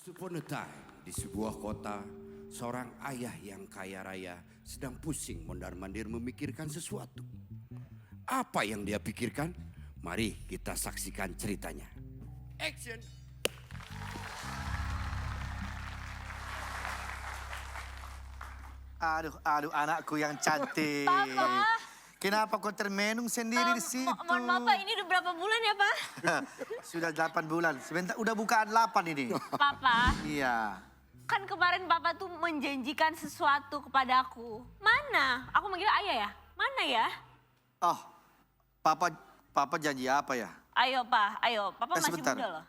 Upon a time, di sebuah kota, seorang ayah yang kaya raya sedang pusing mondar-mandir memikirkan sesuatu. Apa yang dia pikirkan? Mari kita saksikan ceritanya. Action! Aduh, anakku yang cantik. Papa. Kenapa kau termenung sendiri di situ? Mohon maaf Pak, ini udah berapa bulan ya Pak? Sudah 8 bulan. Sebentar, udah bukaan 8 ini. Papa, Iya. kan kemarin Papa tuh menjanjikan sesuatu kepada aku. Mana? Aku manggil ayah ya? Mana ya? Oh, Papa janji apa ya? Ayo Pak, ayo. Papa masih sebentar. muda loh.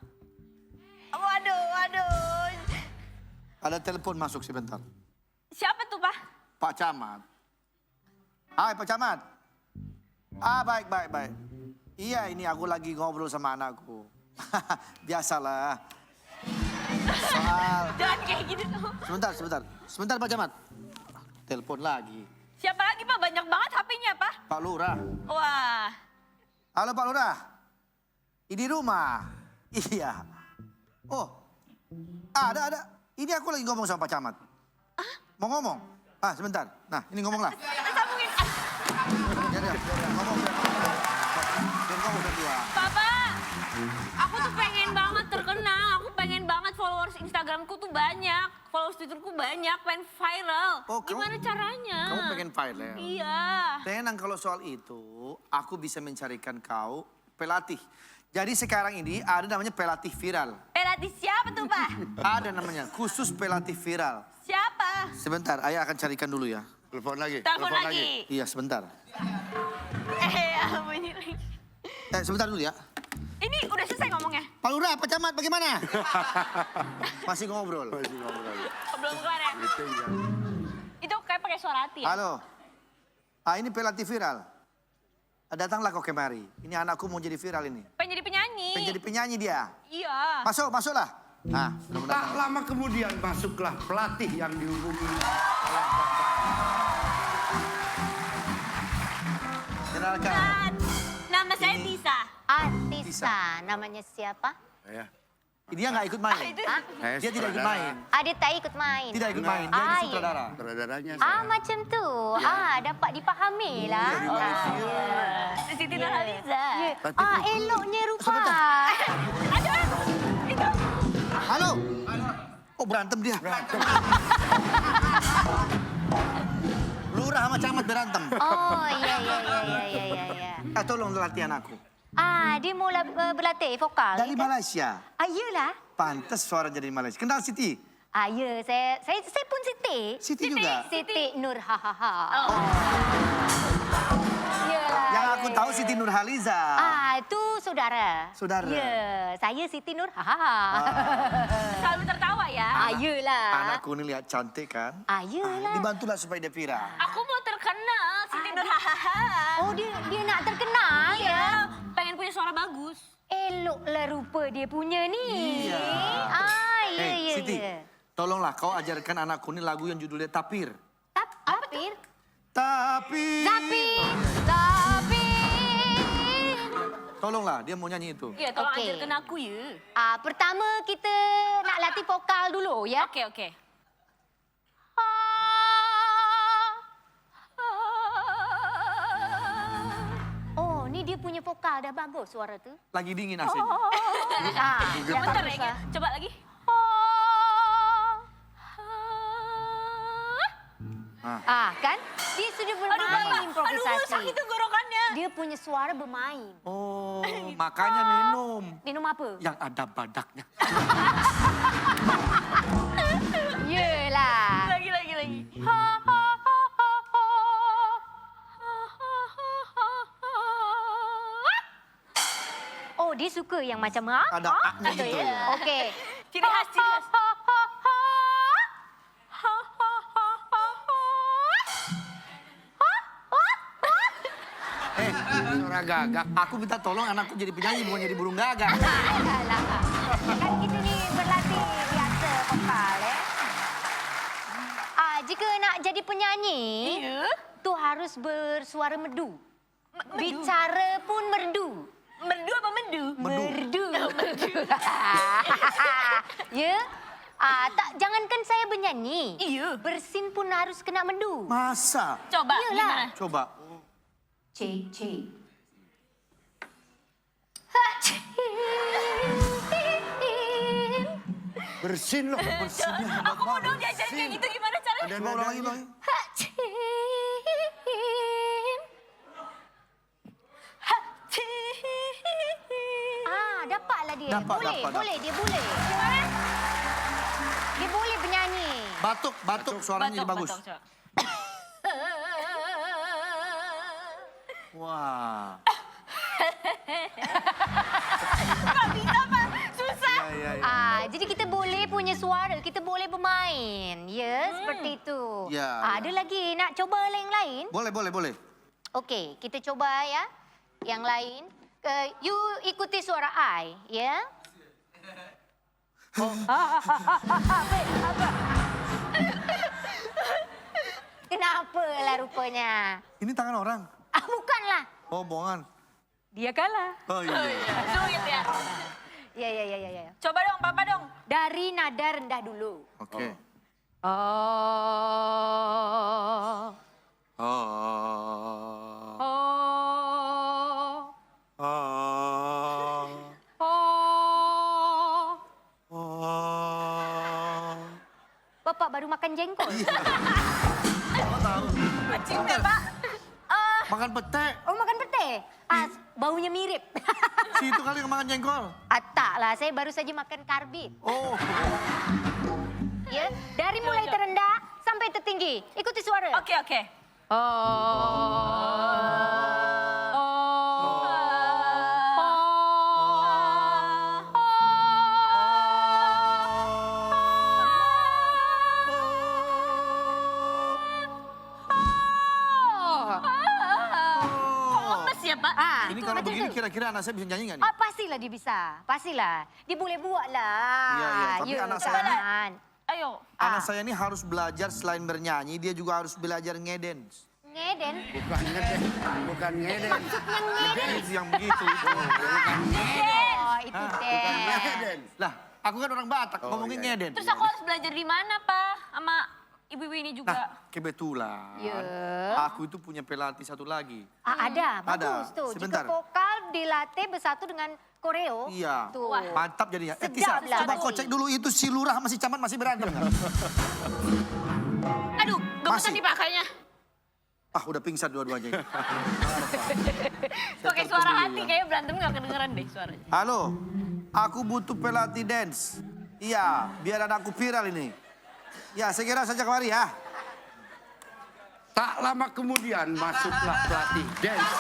Waduh. Ada telepon masuk sebentar. Siapa tuh Pak? Pak Camat. Hai Pak Camat. Baik. Iya, ini aku lagi ngobrol sama anakku. Biasalah. Soal... Jangan kayak gitu tuh. Sebentar Pak Camat. Telepon lagi. Siapa lagi Pak? Banyak banget HP-nya Pak. Pak Lurah. Wah. Halo Pak Lurah. Di rumah. Iya. Oh. Ada. Ini aku lagi ngomong sama Pak Camat. Mau ngomong? Sebentar. Nah, ini ngomong lah. Sambungin. Biar ngomong. Biar ngomong berdua. Papa, aku tuh pengen banget terkenal. Aku pengen banget followers Instagramku tuh banyak. Followers Twitterku banyak, pengen viral. Oh, Gimana caranya? Kamu pengen viral? Iya. Tenang kalau soal itu, aku bisa mencarikan kau pelatih. Jadi sekarang ini ada namanya pelatih viral. Pelatih siapa tuh, Pak? Ada namanya, khusus pelatih viral. Siapa? Sebentar, ayah akan carikan dulu ya. Telepon lagi. Telepon lagi. Iya, sebentar. Apa ini lagi? Sebentar dulu ya. Ini udah selesai ngomongnya? Pak Lurah, Pak Camat, bagaimana? Masih ngobrol. Masih ngobrol. Oh, belum keluar ya? Meeting ya. Itu kayak pakai suara hati ya? Halo. Ini pelatih viral. Datanglah kau kemari. Ini anakku mau jadi viral ini. Pengen jadi penyanyi. Pengen jadi penyanyi dia. Iya. Masuklah. Tak lama kemudian masuklah pelatih yang dihubungi oleh bapak. Kenalkan. Dan nama saya Tisa. Tisa, namanya siapa? Saya. Dia nggak ikut main. Hah? Saya Dia tidak ikut sutradara. main. Dia tak ikut main. Tidak ikut main. Dia iya. sutradara. Sutradaranya saya. Macam tu. Dapat dipahami lah. Siti Nurhaliza. Eloknya rupa. Aduh, itu. Halo. Oh, berantem dia. Lurah sama Camat berantem. Oh, iya. Tolong latihan aku. Dia mau berlatih vokal. Dari Malaysia. Iyalah. Pantas suara jadi Malaysia. Kenal Siti? Ya, saya pun Siti. Siti juga? Siti Nur hahaha. Yang aku tahu Siti Nurhaliza. Itu saudara. Saudara. Ya, saya Siti Nur hahaha. Selalu tertawa ya. Ayolah. Anakku ini lihat cantik kan? Ayolah. Dibantulah supaya dia viral. Aku mau terkenal, Siti Nurhahaha. Oh, dia nak terkenal Iya, ya? pengen punya suara bagus. Eloklah rupa dia punya ni. Iya. Iya. Siti, tolonglah kau ajarkan anakku ini lagu yang judulnya Tapir. Tapir? Tapir. Tapi. Tolonglah, dia mau nyanyi itu. Iya, tolong Okey. ajarkan aku ya. Pertama kita nak latih vokal dulu ya. Oke. Oh, ni dia punya vokal dah bagus suara tu. Lagi dingin aslinya. Bentar ya, coba lagi. Kan? Dia sudah bermain Aduh, improvisasi. sakit tenggorokannya. Dia punya suara bermain. Oh, makanya minum. Minum apa? Yang ada badaknya. Yelah. Lagi. Oh, dia suka yang macam Ada A-nya gitu gitu. ya. Okey. Ciri khas. Suara gagak. Aku minta tolong anakku jadi penyanyi, bukan jadi burung gagak. Alah. Kan kita ni berlatih biasa vokal jika nak jadi penyanyi, Iya. tu harus bersuara merdu. Bicara pun merdu. Merdu apa mendu? Merdu. Ya. Jangankan saya bernyanyi. Iya. Bersin pun harus kena mendu. Masa? Coba, Iyalah. gimana? Coba. C. Bersin loh. Bersinnya hebat Aku mau banget. dong diajarin kayak gitu, gimana caranya? Coba ulang lagi, ulang lagi. Dapatlah dia. Dapat, boleh, dapat, boleh, dia boleh. Gimana? Dia boleh bernyanyi. Batuk, suaranya jadi bagus. Coba. Wah. Gak bisa, Pak. Susah. Ya. Jadi kita boleh punya suara, kita boleh bermain. Ya, seperti itu. Ya, Ada lagi, nak coba yang lain? Boleh. Okey, kita coba ya. Yang lain. You ikuti suara I, ya. Kenapa lah rupanya? Ini tangan orang. Bukanlah. Oh, bohongan. Dia kalah. Oh iya. Sulit ya. Ya. Coba dong, Papa dong. Dari nada rendah dulu. Oke. Oh. Oh. Oh. Oh. Oh. Oh. Bapak baru makan jengkol. Kau tahu? Cinta, Pak. Makan pete. Oh, makan pete? Baunya mirip. Si itu kali yang makan jengkol. Tak lah, saya baru saja makan karbit. Oh. Ya, dari mulai terendah sampai tertinggi. Ikuti suara. Oke. Lemes ya, Pak? Ini itu kalau macam begini tu. kira-kira anak saya bisa nyanyi nggak nih? Pastilah dia bisa. Pastilah. Dia boleh buat lah. Iya, tapi anak saya ni- kan. Ayo. Anak saya ini harus belajar selain bernyanyi, dia juga harus belajar ngedance. Ngeden. Bukan ngeden. Bukan ngeden. Maksudnya ngeden. Itu yang begitu itu. Bukan ngeden. Oh, itu Bukan deh. ngeden. Lah, aku kan orang Batak, Oh, ngomongin iya. ngeden. Terus aku harus belajar di mana, Pak? Sama ibu-ibu ini juga. Nah, kebetulan Ya. aku itu punya pelatih satu lagi. Ada, Ada. bagus tuh. Sebentar. Jika vokal dilatih bersatu dengan koreo. Iya, Tuh. mantap jadinya. Sedap Tisa, lah. coba kau cek dulu itu si lurah sama si camat masih berantem nggak? Aduh, gemesan Masih. nih, Pak, kayaknya. Udah pingsan dua-duanya. Pakai suara hati, kayaknya berantem gak kedengeran deh suaranya. Halo, aku butuh pelatih dance. Iya, biar anakku viral ini. Ya, segera saja kemari ya. Tak lama kemudian masuklah pelatih dance.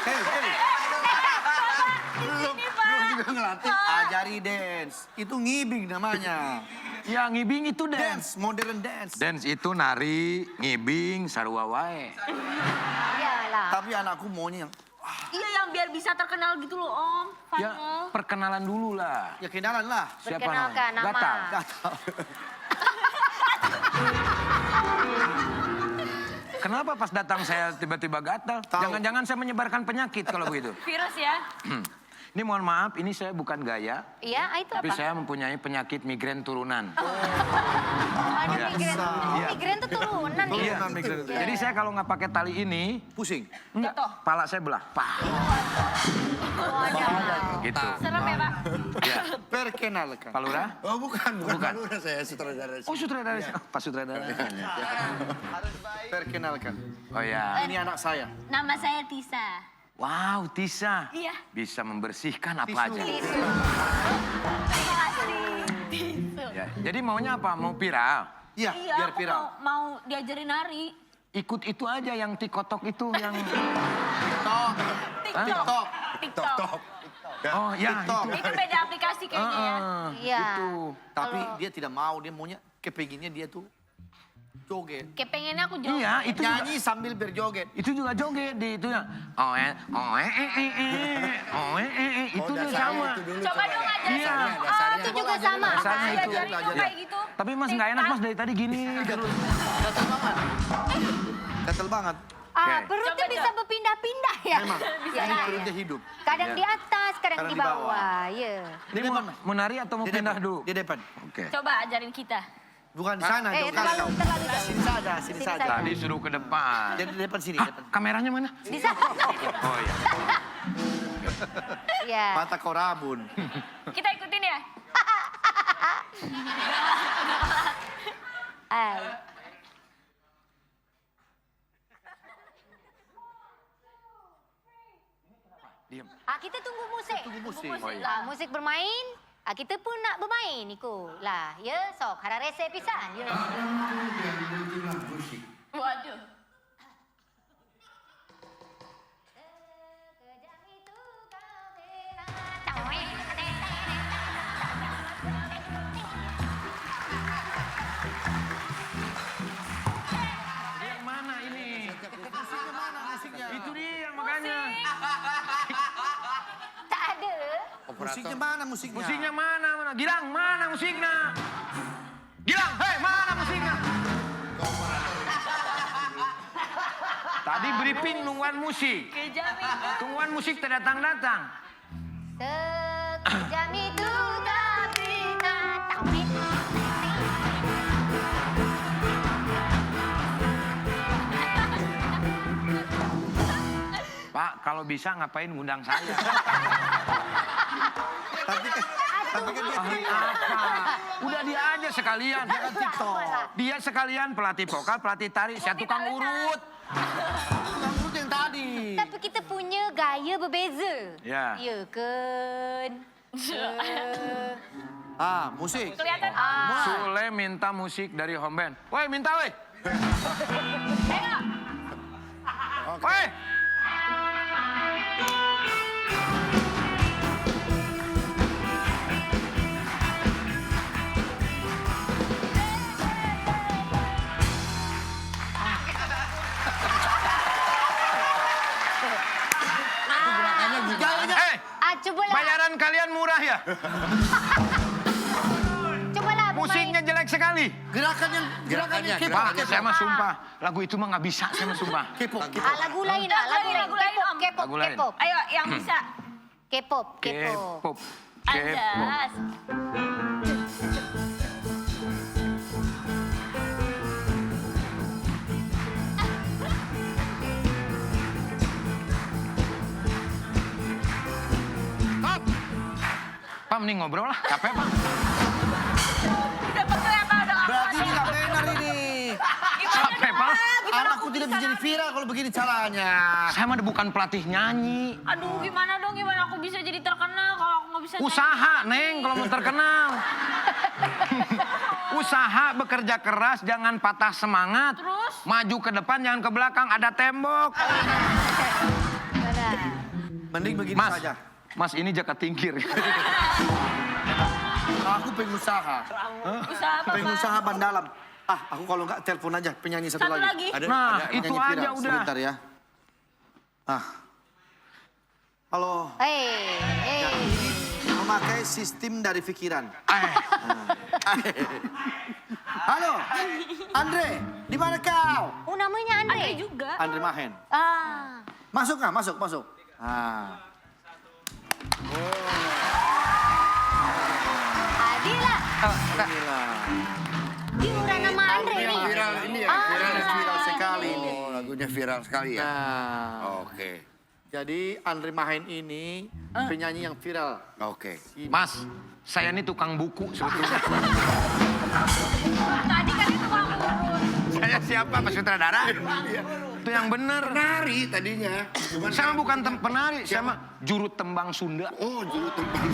Hei. Belum juga ngelatih. Ajari dance. Itu ngibing namanya. Ya ngibing itu dance. Dance, modern dance. Dance itu nari, ngibing, sarua wae. Iyalah. Tapi anakku maunya yang, Iya, yang biar bisa terkenal gitu loh, Om. Ya Final. perkenalan dulu lah. ya kenalan lah. Siapa Perkenalkan nama. Gatal. Gak tahu. Kenapa pas datang saya tiba-tiba gatal? Tahu. Jangan-jangan saya menyebarkan penyakit kalau begitu. Virus ya. Ini mohon maaf, ini saya bukan gaya. Iya, itu Tapi apa? saya mempunyai penyakit migrain turunan. Ada Iya. migren. Iya. Migren itu turunan nih. Turunan migren itu. Jadi saya kalau nggak pakai tali ini, Pusing. enggak, pala saya belah. Pah. Gitu. Serem ya, Pak? Ya. Perkenalkan. Pak Lurah? Oh bukan. Bukan. Lurah, saya sutradara. Oh sutradara. Pak sutradara. Perkenalkan. Oh ya. Ini anak saya. Nama saya Tisa. Wow, Tisa. Iya. Bisa membersihkan apa Tisu. aja. Terima kasih. Tisu. Ya, jadi maunya apa? Mau viral? Iya, Iya, biar aku viral. mau diajarin nari. Ikut itu aja yang tikotok itu yang... TikTok. TikTok. Oh ya, TikTok. itu. Itu beda aplikasi kayaknya ya. Iya. Tapi dia tidak mau, dia maunya kepenginnya dia tuh Joget. Kayak pengennya aku joget. Iya, itu juga. Nyanyi sambil berjoget. Itu juga joget di itu ya. Itu tuh sama. Coba dong ajarin. Iya. Oh, itu juga sama. Dasarnya itu. Ajarin dong kayak gitu. Tapi Mas nggak enak Mas dari tadi gini terus. Gatel banget. Gatel banget. Perutnya Coba bisa dong. berpindah-pindah ya. Memang. Ya, Ini ya. perutnya hidup. Kadang di atas, kadang Kadang di di bawah. bawah. Ya. Ini mau nari atau mau Di pindah depan. dulu? Di depan. Oke. Coba ajarin kita. Bukan di sana, jauh kali terlalu kau. jauh. Sini saja, sini Sini saja. saja. Tadi suruh ke depan. Di depan sini, Hah, depan. kameranya mana? Di sana. Oh iya. Ya. Mata kau rabun. Kita ikutin ya. Ay. Diam. Kita tunggu musik. Tunggu musik. Oh iya. Lah, musik bermain. Kita pun nak bermain Niko. Lah, ya sok hara rese pisan. Ya. Waduh. Sekejap itu kau telah. Yang mana ini? Musiknya mana musiknya? Itu dia makanya. Tak ada. Musiknya mana musiknya? Musiknya mana? Gilang, mana musiknya? Gilang, hei mana musiknya? Tadi briefing nungguan musik. Kejamin. Tungguan musik tidak datang-datang. Sekejap itu tapi tak tahu. Pak, kalau bisa ngapain ngundang saya? Tapi kan dia Ahli apa? Udah dia aja sekalian. kan TikTok. Dia sekalian pelatih vokal, pelatih tari, saya tukang urut. Rambut yang tadi. Tapi kita punya gaya berbeza. Ya. Ya kan. Musik. Kelihatan. Sule minta musik dari home band. Woi, minta woi. Ayo. Woi. Cobalah. Bayaran kalian murah ya? Cobalah bermain. Musiknya jelek sekali. Gerakannya Gerakannya, K-pop. Pak, Gerakannya saya mah sumpah. Lagu itu mah nggak bisa, saya mah sumpah. K-pop. Lagu lain lah, lagu lain. Lagu lain, Om. K-pop, Lagu lain. K-pop. Ayo yang bisa. K-pop, K-pop. K-pop. K-pop. Anjas. Pak, mending ngobrol lah. Capek, Pak. Udah pernah apa udah apa? Berarti ini nggak benar ini. Capek, Pak. Anakku tidak bisa jadi viral kalau begini caranya. Saya mah bukan pelatih nyanyi. Aduh gimana dong, gimana aku bisa jadi terkenal kalau aku nggak bisa nyanyi? Usaha, Neng, kalau mau terkenal. Usaha, bekerja keras, jangan patah semangat. Terus? Maju ke depan, jangan ke belakang, ada tembok. Benar. Mending begini Mas, saja. Mas ini jaket tingkir. Aku pengusaha. Usaha apa, Pengusaha Pak? ban dalam. Aku kalau nggak telepon aja penyanyi satu Satu lagi. Nah, itu penyanyi aja viral. udah. Sebentar ya. Halo. Hei. Memakai sistem dari pikiran. Eh, Halo, Andre, di mana kau? Oh, namanya Andre. Andre juga. Andre Mahen. Masuk nggak? Masuk, masuk. Adila. Inilah. Diuran nama Andre Yang nih. viral ini ya, viral sekali ini. Oh, lagunya viral sekali ya. Nah, Oke. jadi Andre Mahen ini penyanyi yang viral. Oke. Mas, saya ini tukang buku sebetulnya. Tadi kan itu kamu urut. Saya siapa, Mas Sutradara? Itu yang bener. Penari tadinya. Cuman Saya mah bukan penari, saya mah juru tembang Sunda. Oh, juru tembang.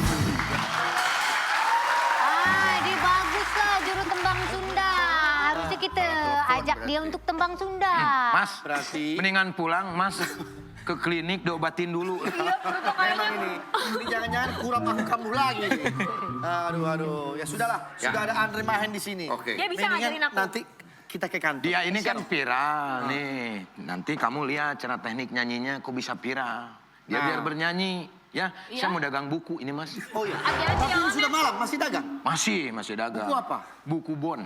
Dia bagus lah juru tembang Sunda. Harusnya kita ajak dia untuk tembang Sunda. Mas, Berarti mendingan pulang, Mas. Ke klinik diobatin dulu. memang ini jangan-jangan kurang aku kamu lagi. Aduh, ya sudahlah. Sudah ada Andre Mahen di sini. Oke. Dia bisa Mendingan ngajarin aku. Nanti kita ke kantor. Dia ini kan Siap. viral nih. Nanti kamu lihat cara teknik nyanyinya kok bisa viral. Dia Nah. biar bernyanyi. Ya, Iya. saya mau dagang buku ini mas. Oh iya. Hati-hati Tapi ya, ini Om, sudah malam, masih dagang? Masih dagang. Buku apa? Buku bon.